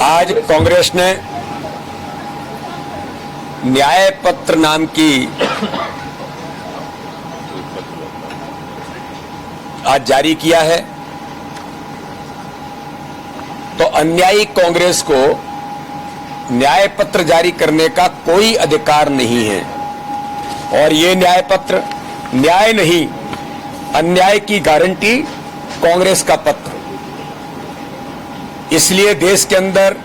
आज कांग्रेस ने न्याय पत्र नाम की आज जारी किया है, तो अन्यायी कांग्रेस को न्याय पत्र जारी करने का कोई अधिकार नहीं है। और ये न्याय पत्र न्याय नहीं, अन्याय की गारंटी कांग्रेस का पत्र। इसलिए देश के अंदर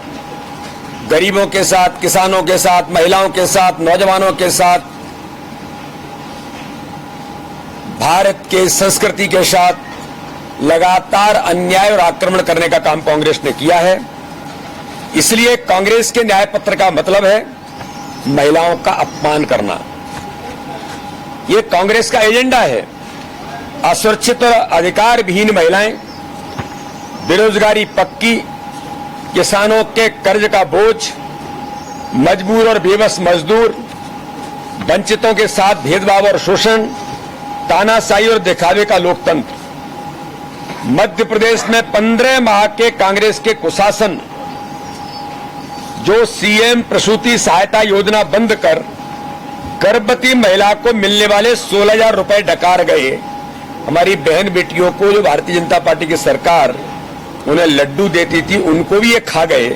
गरीबों के साथ, किसानों के साथ, महिलाओं के साथ, नौजवानों के साथ, भारत के संस्कृति के साथ लगातार अन्याय और आक्रमण करने का काम कांग्रेस ने किया है। इसलिए कांग्रेस के न्याय पत्र का मतलब है महिलाओं का अपमान करना। यह कांग्रेस का एजेंडा है। असुरक्षित और अधिकार विहीन महिलाएं, बेरोजगारी पक्की, किसानों के कर्ज का बोझ, मजबूर और बेबस मजदूर, वंचितों के साथ भेदभाव और शोषण, तानाशाही और दिखावे का लोकतंत्र। मध्य प्रदेश में 15 माह के कांग्रेस के कुशासन, जो सीएम प्रसूति सहायता योजना बंद कर गर्भवती महिला को मिलने वाले 16,000 रुपए डकार गए, हमारी बहन बेटियों को जो भारतीय जनता पार्टी की सरकार उन्हें लड्डू देती थी, उनको भी ये खा गए।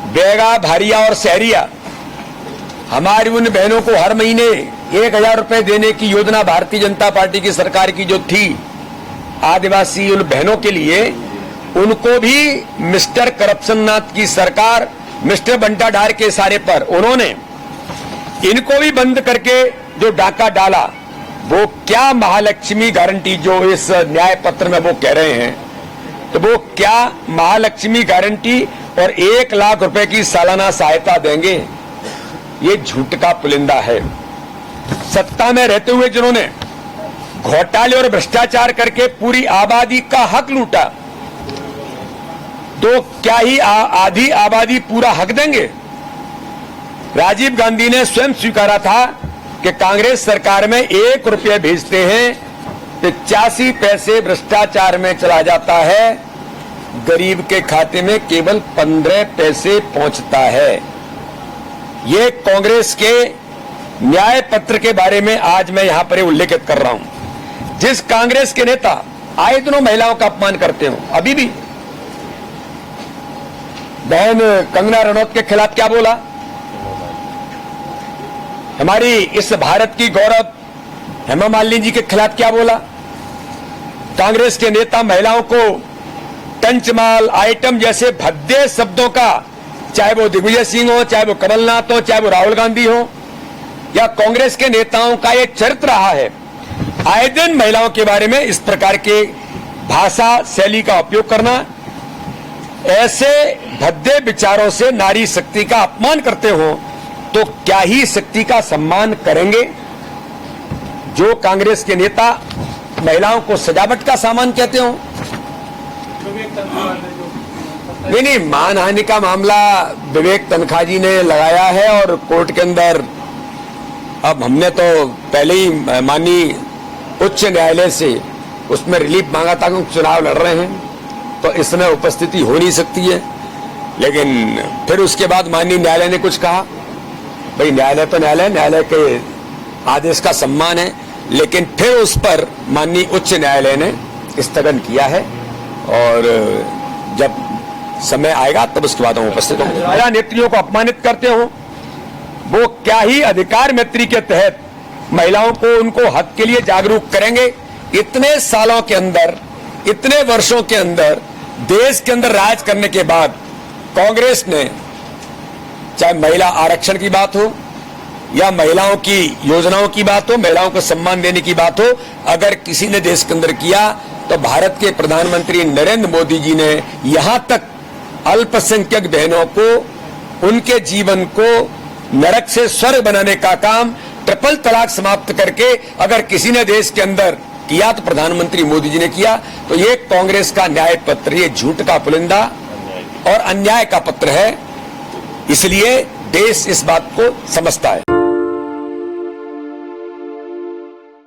बेगा, भारिया और सहरिया, हमारी उन बहनों को हर महीने 1,000 रुपए देने की योजना भारतीय जनता पार्टी की सरकार की जो थी, आदिवासी उन बहनों के लिए, उनको भी मिस्टर करप्शननाथ की सरकार, मिस्टर बंटा ढार के इशारे पर उन्होंने इनको भी बंद करके जो डाका डाला, वो क्या महालक्ष्मी गारंटी जो इस न्याय पत्र में वो कह रहे हैं, तो वो क्या महालक्ष्मी गारंटी और 1 लाख रुपए की सालाना सहायता देंगे? ये झूठ का पुलिंदा है। सत्ता में रहते हुए जिन्होंने घोटाले और भ्रष्टाचार करके पूरी आबादी का हक लूटा, तो क्या ही आधी आबादी पूरा हक देंगे? राजीव गांधी ने स्वयं स्वीकारा था कि कांग्रेस सरकार में 1 रुपये भेजते हैं तो 85 पैसे भ्रष्टाचार में चला जाता है, गरीब के खाते में केवल 15 पैसे पहुंचता है। ये कांग्रेस के न्याय पत्र के बारे में आज मैं यहां पर उल्लेखित कर रहा हूं। जिस कांग्रेस के नेता आए दिनों महिलाओं का अपमान करते हो, अभी भी बहन कंगना रनौत के खिलाफ क्या बोला, हमारी इस भारत की गौरव हेमा मालिनी जी के खिलाफ क्या बोला। कांग्रेस के नेता महिलाओं को टंचमाल, आइटम जैसे भद्दे शब्दों का, चाहे वो दिग्विजय सिंह हो, चाहे वो कमलनाथ हो, चाहे वो राहुल गांधी हो, या कांग्रेस के नेताओं का ये चरित्र रहा है, आए दिन महिलाओं के बारे में इस प्रकार के भाषा शैली का उपयोग करना। ऐसे भद्दे विचारों से नारी शक्ति का अपमान करते हो तो क्या ही शक्ति का सम्मान करेंगे? जो कांग्रेस के नेता महिलाओं को सजावट का सामान कहते हो। नहीं, मानहानि का मामला विवेक तनखा जी ने लगाया है और कोर्ट के अंदर अब हमने तो पहले ही माननीय उच्च न्यायालय से उसमें रिलीफ मांगा था कि चुनाव लड़ रहे हैं, तो इसमें उपस्थिति हो नहीं सकती है। लेकिन फिर उसके बाद माननीय न्यायालय ने कुछ कहा, भाई न्यायालय तो न्यायालय के आदेश का सम्मान है, लेकिन फिर उस पर माननीय उच्च न्यायालय ने स्थगन किया है और जब समय आएगा तब उसके बाद हम उपस्थित होंगे। महिला नेत्रियों को अपमानित करते हो, वो क्या ही अधिकार मैत्री के तहत महिलाओं को उनको हक के लिए जागरूक करेंगे? इतने सालों के अंदर, इतने वर्षों के अंदर देश के अंदर राज करने के बाद कांग्रेस ने, चाहे महिला आरक्षण की बात हो या महिलाओं की योजनाओं की बात हो, महिलाओं को सम्मान देने की बात हो, अगर किसी ने देश के अंदर किया तो भारत के प्रधानमंत्री नरेंद्र मोदी जी ने यहां तक अल्पसंख्यक बहनों को, उनके जीवन को नरक से स्वर्ग बनाने का काम, ट्रिपल तलाक समाप्त करके अगर किसी ने देश के अंदर किया तो प्रधानमंत्री मोदी जी ने किया। तो ये कांग्रेस का न्याय पत्र, ये झूठ का पुलिंदा और अन्याय का पत्र है। इसलिए देश इस बात को समझता है।